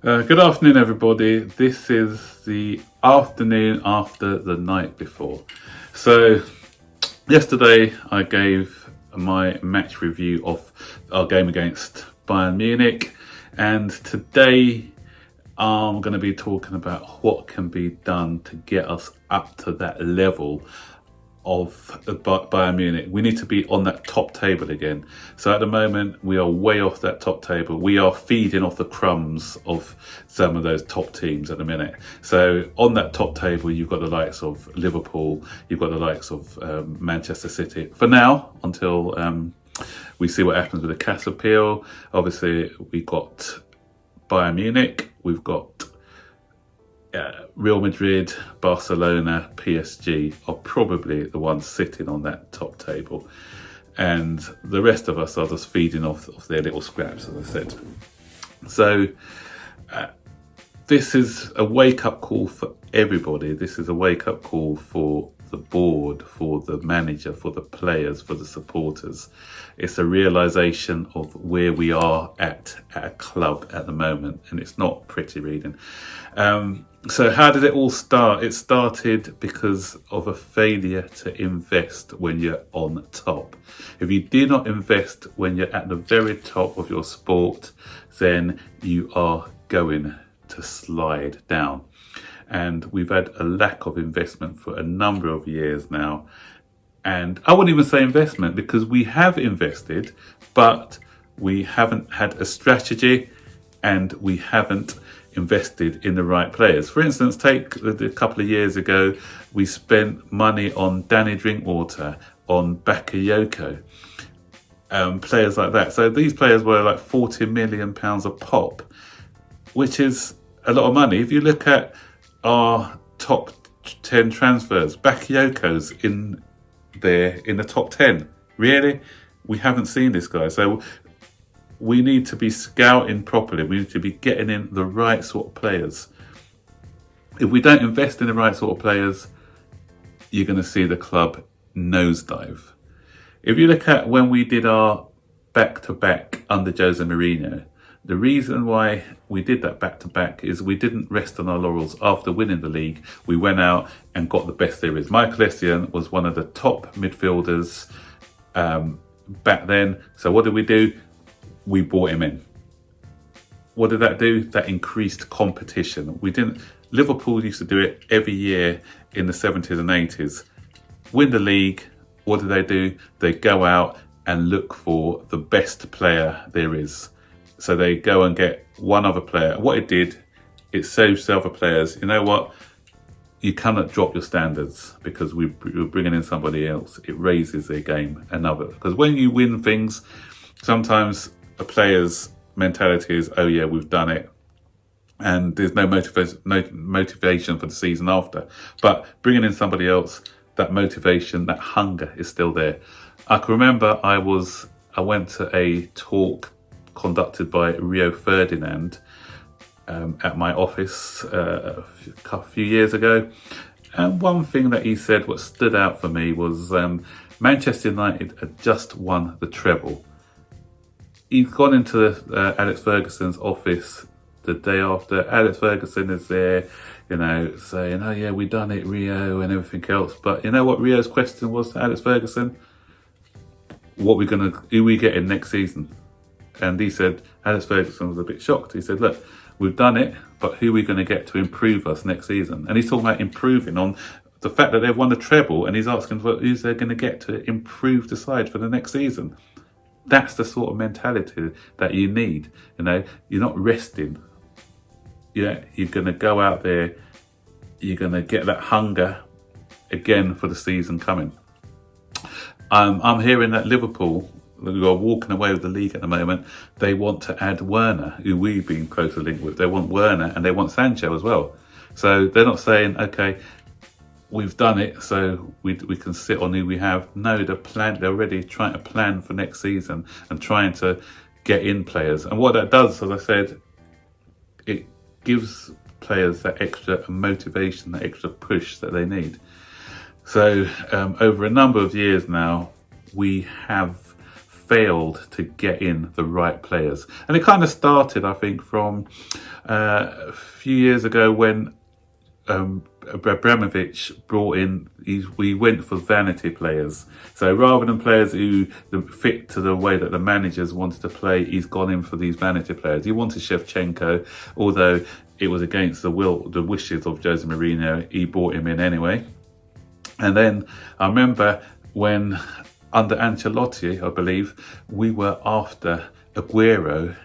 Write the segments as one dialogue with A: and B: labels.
A: Good afternoon, everybody. This is the afternoon after the night before. So, yesterday I gave my match review of our game against Bayern Munich, and today I'm going to be talking about what can be done to get us up to that level of Bayern Munich. We need to be on that top table again. So at the moment, we are way off that top table. We are feeding off the crumbs of some of those top teams at the minute. So on that top table, you've got the likes of Liverpool, you've got the likes of Manchester City. For now, until we see what happens with the CAS appeal. Obviously, we've got Bayern Munich, we've got Real Madrid, Barcelona, PSG are probably the ones sitting on that top table, and the rest of us are just feeding off their little scraps, as I said. So this is a wake-up call for everybody. This is a wake-up call for the board, for the manager, for the players, for the supporters. It's a realisation of where we are at a club at the moment, and it's not pretty reading. So how did it all start? It started because of a failure to invest when you're on top. If you do not invest when you're at the very top of your sport, then you are going to slide down. And we've had a lack of investment for a number of years now. And I wouldn't even say investment, because we have invested, but we haven't had a strategy and we haven't invested in the right players. For instance, take a couple of years ago, we spent money on Danny Drinkwater, on Bakayoko, players like that. So these players were like £40 million a pop, which is a lot of money. If you look at our top 10 transfers, Bakayoko's in there in the top 10. Really? We haven't seen this guy. So we need to be scouting properly. We need to be getting in the right sort of players. If we don't invest in the right sort of players, you're going to see the club nosedive. If you look at when we did our back-to-back under Jose Mourinho, the reason why we did that back-to-back is we didn't rest on our laurels after winning the league. We went out and got the best there is. Michael Essien was one of the top midfielders back then. So what did we do? We brought him in. What did that do? That increased competition. Liverpool used to do it every year in the 70s and 80s. Win the league, what do? They go out and look for the best player there is. So they go and get one other player. What it did, it saves the other players. You know what? You cannot drop your standards because we're bringing in somebody else. It raises their game another. Because when you win things, sometimes a player's mentality is, oh yeah, we've done it. And there's no motivation for the season after. But bringing in somebody else, that motivation, that hunger is still there. I can remember I went to a talk conducted by Rio Ferdinand at my office a few years ago. And one thing that he said, what stood out for me, was Manchester United had just won the treble. He's gone into Alex Ferguson's office the day after. Alex Ferguson is there, saying, oh yeah, we done it, Rio, and everything else. But you know what Rio's question was to Alex Ferguson? Who we getting next season? And he said, Alex Ferguson was a bit shocked. He said, look, we've done it, but who are we going to get to improve us next season? And he's talking about improving on the fact that they've won the treble, and he's asking, well, who's they going to get to improve the side for the next season? That's the sort of mentality that you need. You're not resting. You're going to go out there, you're going to get that hunger again for the season coming. I'm hearing that Liverpool, who are walking away with the league at the moment, they want to add Werner, who we've been closely linked with. They want Werner and they want Sancho as well. So they're not saying, okay, we've done it, so we can sit on who we have. No, they're already trying to plan for next season and trying to get in players. And what that does, as I said, it gives players that extra motivation, that extra push that they need. So over a number of years now, we have failed to get in the right players. And it kind of started, I think, from a few years ago when Abramovich brought in, we went for vanity players. So rather than players who fit to the way that the managers wanted to play, he's gone in for these vanity players. He wanted Shevchenko, although it was against the wishes of Jose Mourinho. He brought him in anyway. And then I remember when under Ancelotti, I believe, we were after Aguero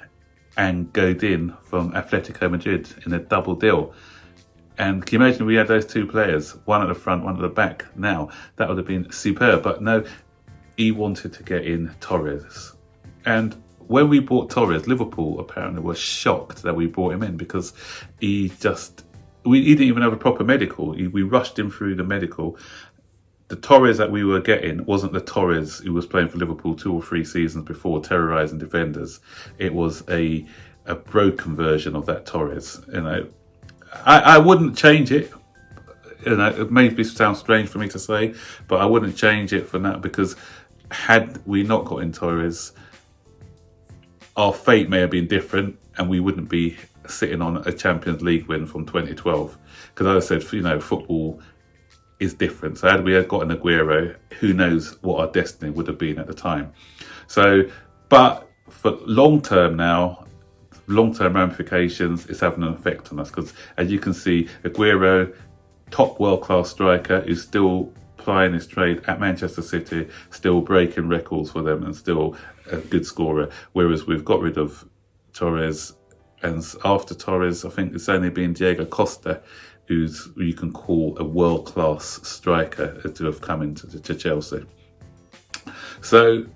A: and Godin from Atletico Madrid in a double deal. And can you imagine we had those two players, one at the front, one at the back? Now, that would have been superb. But no, he wanted to get in Torres. And when we bought Torres, Liverpool apparently was shocked that we brought him in because he didn't even have a proper medical. We rushed him through the medical. The Torres that we were getting wasn't the Torres who was playing for Liverpool 2 or 3 seasons before, terrorising defenders. It was a broken version of that Torres, you know. I wouldn't change it. You know, it maybe sounds strange for me to say, but I wouldn't change it for that, because had we not got in Torres, our fate may have been different and we wouldn't be sitting on a Champions League win from 2012. Because as I said, you know, football is different. So had we got an Aguero, who knows what our destiny would have been at the time. So, but for long-term now, long-term ramifications, it's having an effect on us, because as you can see, Aguero, top world-class striker, is still plying his trade at Manchester City, still breaking records for them and still a good scorer, whereas we've got rid of Torres, and after Torres I think it's only been Diego Costa who you can call a world-class striker to have come into to Chelsea. So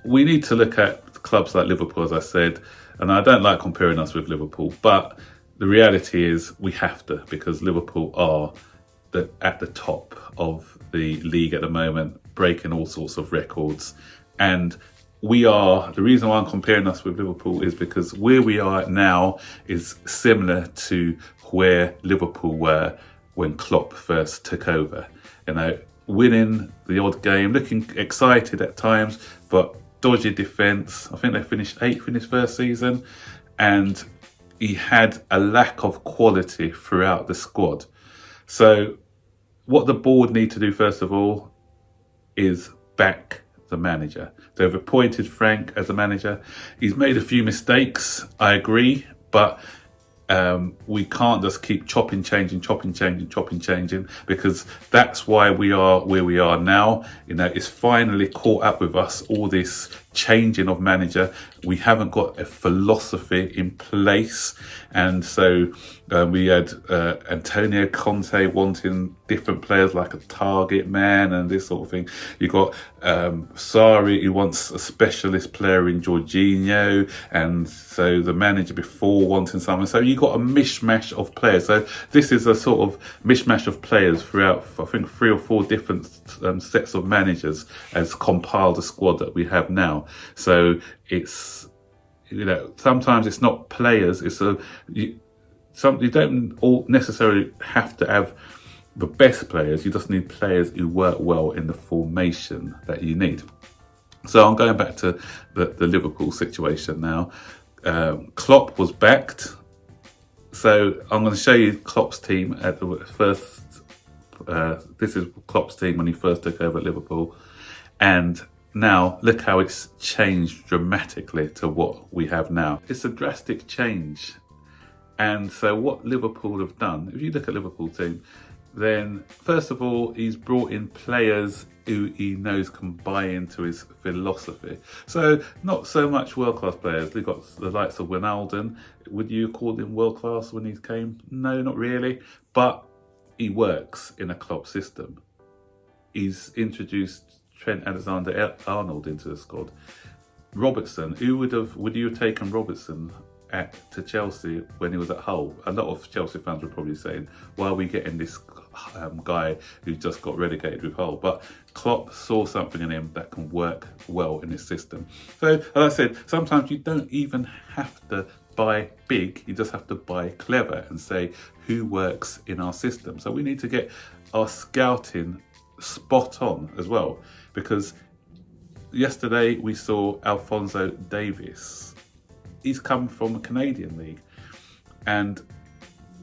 A: we need to look at clubs like Liverpool, as I said. And I don't like comparing us with Liverpool, but the reality is we have to, because Liverpool are at the top of the league at the moment, breaking all sorts of records. And the reason why I'm comparing us with Liverpool is because where we are now is similar to where Liverpool were when Klopp first took over. You know, winning the odd game, looking excited at times, but dodgy defence. I think they finished 8th in his first season, and he had a lack of quality throughout the squad. So what the board need to do first of all is back the manager. They've appointed Frank as a manager. He's made a few mistakes, I agree, but we can't just keep chopping, changing, because that's why we are where we are now. You know, it's finally caught up with us, all this changing of manager. We haven't got a philosophy in place, and so we had Antonio Conte wanting different players like a target man and this sort of thing. You got Sarri, who wants a specialist player in Jorginho, and so the manager before wanting someone. So you got a mishmash of players. So this is a sort of mishmash of players throughout, I think, 3 or 4 different sets of managers has compiled the squad that we have now. So it's, you know, sometimes it's not players, it's you don't all necessarily have to have the best players, you just need players who work well in the formation that you need. So I'm going back to the Liverpool situation now. Klopp was backed. So I'm going to show you Klopp's team at the first. This is Klopp's team when he first took over at Liverpool. And now look how it's changed dramatically to what we have now. It's a drastic change. And so what Liverpool have done, if you look at Liverpool team, then first of all, he's brought in players who he knows can buy into his philosophy. So not so much world-class players. They've got the likes of Wijnaldum. Would you call him world-class when he came? No, not really. But he works in a Klopps system. He's introduced Trent Alexander-Arnold into the squad. Robertson, would you have taken Robertson to Chelsea when he was at Hull? A lot of Chelsea fans were probably saying, why are we getting this guy who just got relegated with Hull? But Klopp saw something in him that can work well in his system. So, as I said, sometimes you don't even have to buy big, you just have to buy clever and say who works in our system. So we need to get our scouting spot on as well, because Yesterday we saw Alphonso Davies. He's come from a Canadian league, and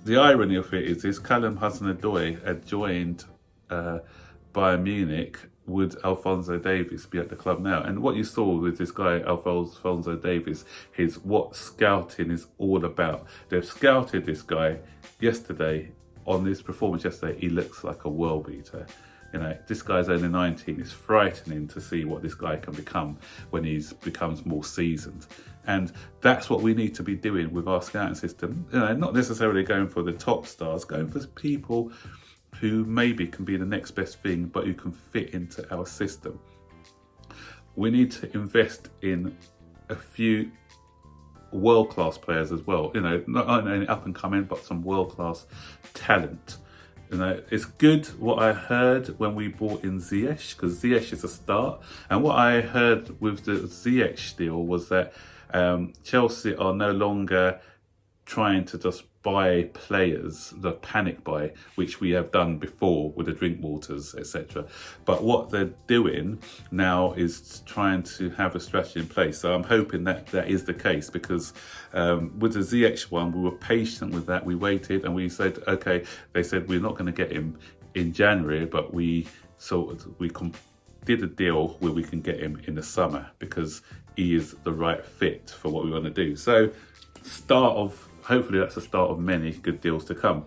A: the irony of it is Callum Hudson-Odoi had joined Bayern Munich. Would Alphonso Davies be at the club now? And what you saw with this guy, Alphonso Davies, is what scouting is all about. They've scouted this guy yesterday. On this performance yesterday, he looks like a world beater. You know, this guy's only 19. It's frightening to see what this guy can become when he becomes more seasoned. And that's what we need to be doing with our scouting system. You know, not necessarily going for the top stars, going for people who maybe can be the next best thing, but who can fit into our system. We need to invest in a few world-class players as well. You know, not only up and coming, but some world-class talent. You know, it's good what I heard when we bought in Ziyech, because Ziyech is a start. And what I heard with the Ziyech deal was that Chelsea are no longer trying to just buy players, the panic buy, which we have done before with the Drinkwaters, etc. But what they're doing now is trying to have a strategy in place. So I'm hoping that that is the case, because with the ZX one, we were patient with that. We waited and we said, okay, they said we're not going to get him in January, but we did a deal where we can get him in the summer because he is the right fit for what we want to do. So hopefully that's the start of many good deals to come.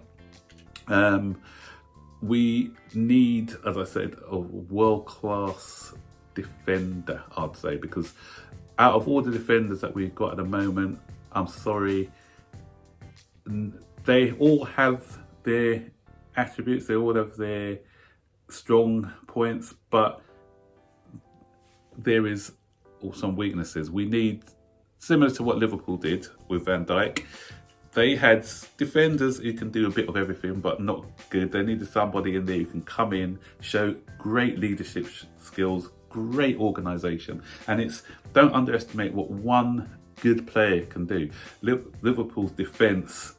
A: We need, as I said, a world-class defender, I'd say, because out of all the defenders that we've got at the moment, I'm sorry, they all have their attributes, they all have their strong points, but there is also some weaknesses. We need, similar to what Liverpool did with Van Dijk, they had defenders who can do a bit of everything, but not good. They needed somebody in there who can come in, show great leadership skills, great organisation. And don't underestimate what one good player can do. Liverpool's defence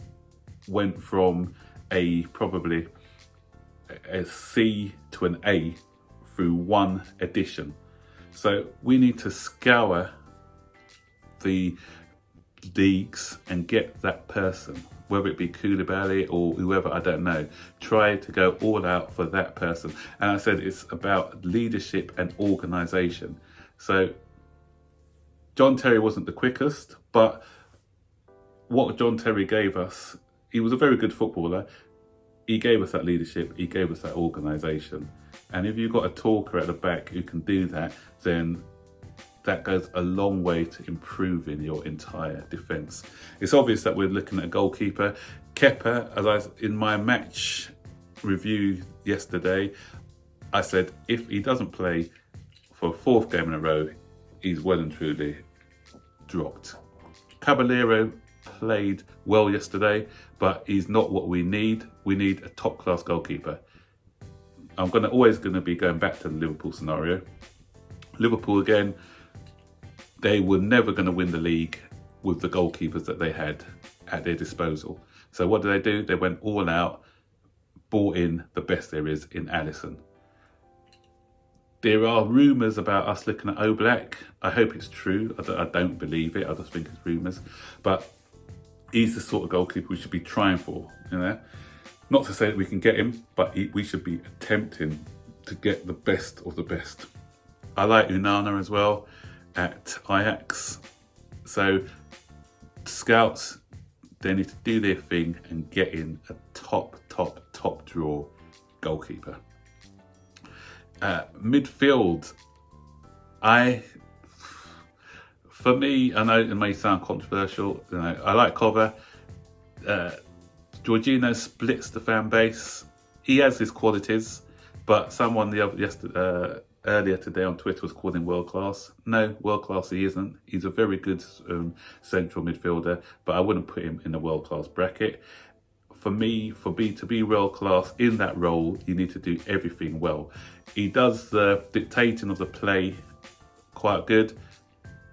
A: went from probably a C to an A through one edition. So we need to scour the leagues and get that person, whether it be Koulibaly or whoever, I don't know. Try to go all out for that person. And I said it's about leadership and organisation. So John Terry wasn't the quickest, but what John Terry gave us, he was a very good footballer. He gave us that leadership, he gave us that organisation. And if you've got a talker at the back who can do that, then that goes a long way to improving your entire defence. It's obvious that we're looking at a goalkeeper. Kepa, in my match review yesterday, I said if he doesn't play for a fourth game in a row, he's well and truly dropped. Caballero played well yesterday, but he's not what we need. We need a top-class goalkeeper. I'm always going to be going back to the Liverpool scenario. Liverpool again, they were never going to win the league with the goalkeepers that they had at their disposal. So what did? They went all out, bought in the best there is in Alisson. There are rumours about us looking at Oblak. I hope it's true. I don't believe it. I just think it's rumours. But he's the sort of goalkeeper we should be trying for, you know. Not to say that we can get him, but we should be attempting to get the best of the best. I like Onana as well at Ajax. So scouts, they need to do their thing and get in a top draw goalkeeper. Midfield, for me, I know it may sound controversial, you know, I like Cover. Jorginho splits the fan base. He has his qualities, but someone earlier today on Twitter was calling world class. No, world class he isn't. He's a very good central midfielder, but I wouldn't put him in a world class bracket. For me, to be world class in that role, you need to do everything well. He does the dictating of the play quite good,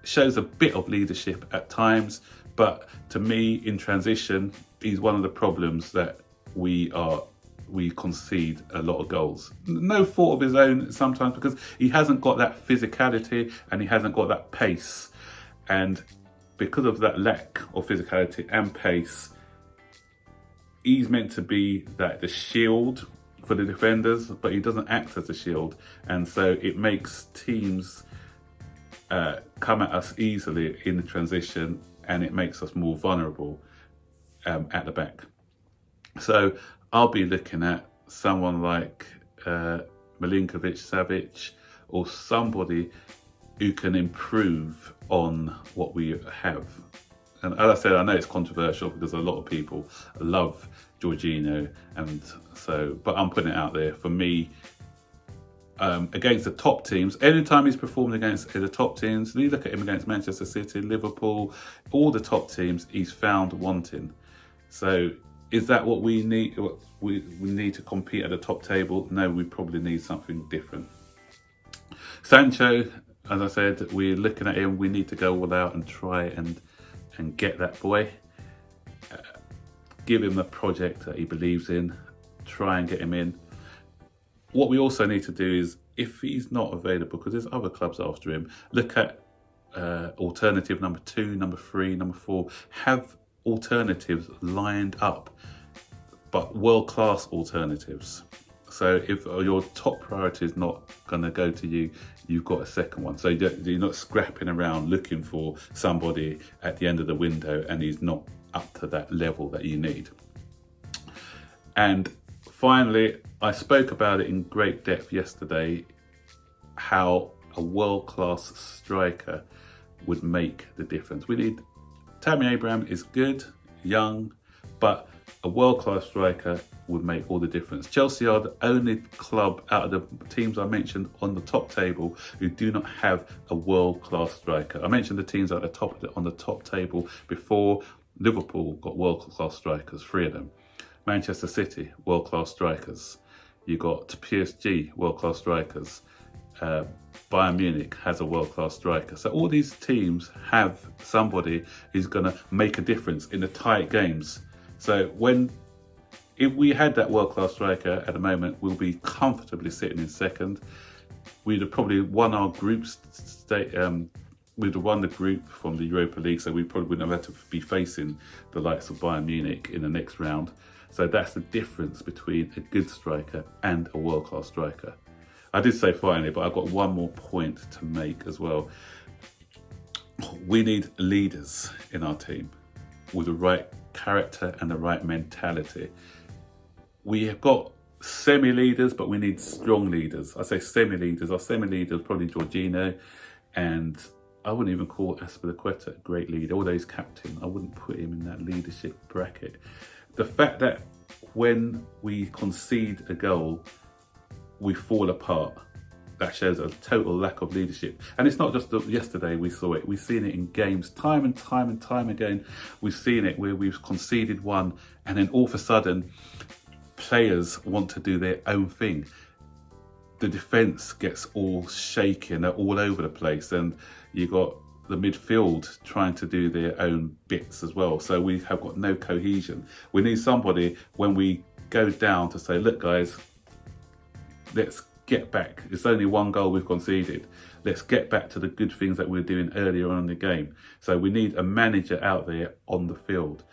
A: shows a bit of leadership at times, but to me, in transition, he's one of the problems that we we concede a lot of goals. No fault of his own sometimes, because he hasn't got that physicality and he hasn't got that pace. And because of that lack of physicality and pace, he's meant to be the shield for the defenders, but he doesn't act as a shield. And so it makes teams come at us easily in the transition, and it makes us more vulnerable at the back. So I'll be looking at someone like Milinkovic-Savic, or somebody who can improve on what we have. And as I said, I know it's controversial because a lot of people love Jorginho, and so, but I'm putting it out there. For me, against the top teams, anytime he's performed against the top teams, you look at him against Manchester City, Liverpool, all the top teams, he's found wanting. So is that what we need? What we need to compete at the top table? No, we probably need something different. Sancho, as I said, we're looking at him. We need to go all out and try and get that boy. Give him a project that he believes in. Try and get him in. What we also need to do is, if he's not available, because there's other clubs after him, look at alternative number 2, number 3, number 4. Have alternatives lined up, but world-class alternatives. So if your top priority is not going to go to you, you've got a second one. So you're not scrapping around looking for somebody at the end of the window and he's not up to that level that you need. And finally, I spoke about it in great depth yesterday, how a world-class striker would make the difference. We need, Tammy Abraham is good, young, but a world-class striker would make all the difference. Chelsea are the only club out of the teams I mentioned on the top table who do not have a world-class striker. I mentioned the teams at the top on the top table before. Liverpool got world-class strikers, 3 of them. Manchester City, world-class strikers. You got PSG, world-class strikers. Bayern Munich has a world-class striker. So all these teams have somebody who's going to make a difference in the tight games. So if we had that world-class striker at the moment, we'll be comfortably sitting in second. We'd have probably won our group we'd have won the group from the Europa League, so we probably wouldn't have had to be facing the likes of Bayern Munich in the next round. So that's the difference between a good striker and a world-class striker. I did say finally, but I've got one more point to make as well. We need leaders in our team with the right character and the right mentality. We have got semi-leaders, but we need strong leaders. I say semi-leaders. Our semi-leaders probably Jorginho, and I wouldn't even call Azpilicueta a great leader, although he's captain. I wouldn't put him in that leadership bracket. The fact that when we concede a goal, we fall apart, that shows a total lack of leadership. And it's not just yesterday we saw it. We've seen it in games time and time again. We've seen it where we've conceded one, and then all of a sudden, players want to do their own thing. The defence gets all shaken, they're all over the place, and you got the midfield trying to do their own bits as well. So we have got no cohesion. We need somebody when we go down to say, look guys, let's get back. It's only 1 goal we've conceded. Let's get back to the good things that we were doing earlier on in the game. So we need a manager out there on the field.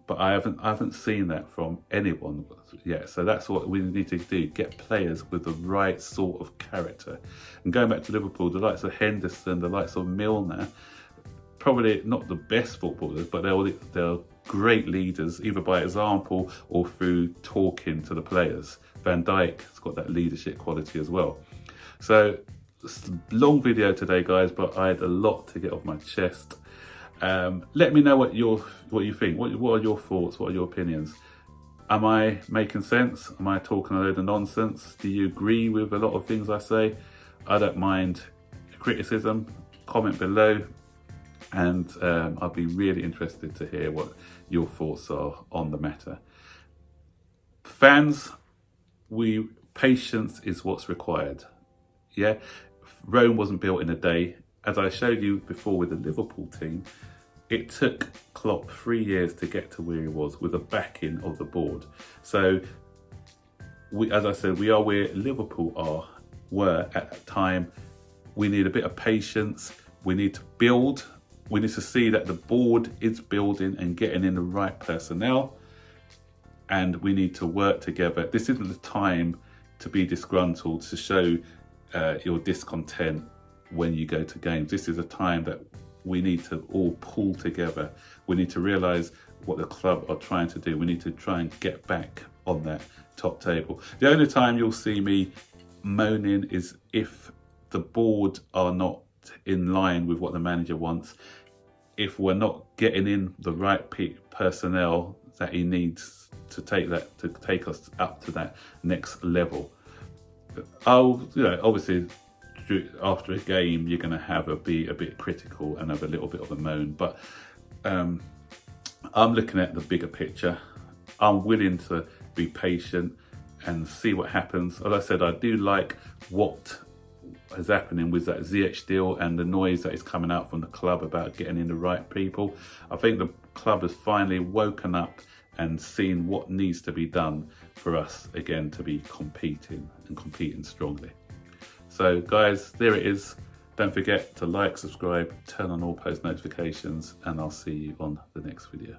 A: But I haven't seen that from anyone yet. So that's what we need to do, get players with the right sort of character. And going back to Liverpool, the likes of Henderson, the likes of Milner, probably not the best footballers, but they're great leaders, either by example or through talking to the players. Van Dijk has got that leadership quality as well. So it's a long video today, guys, but I had a lot to get off my chest. Let me know what you think. What are your thoughts? What are your opinions? Am I making sense? Am I talking a load of nonsense? Do you agree with a lot of things I say? I don't mind criticism. Comment below, and I'll be really interested to hear what your thoughts are on the matter. Fans, patience is what's required. Yeah, Rome wasn't built in a day. As I showed you before with the Liverpool team, it took Klopp 3 years to get to where he was with the backing of the board. So as I said, we are where Liverpool were at that time. We need a bit of patience. We need to build. We need to see that the board is building and getting in the right personnel. And we need to work together. This isn't the time to be disgruntled, to show your discontent when you go to games. This is a time that we need to all pull together. We need to realise what the club are trying to do. We need to try and get back on that top table. The only time you'll see me moaning is if the board are not in line with what the manager wants, if we're not getting in the right personnel that he needs to take us up to that next level. Obviously after a game you're going to be a bit critical and have a little bit of a moan, but I'm looking at the bigger picture. I'm willing to be patient and see what happens. As I said, I do like what is happening with that Ziyech deal and the noise that is coming out from the club about getting in the right people. I think the club has finally woken up and seen what needs to be done for us again to be competing strongly. So guys, there it is. Don't forget to like, subscribe, turn on all post notifications, and I'll see you on the next video.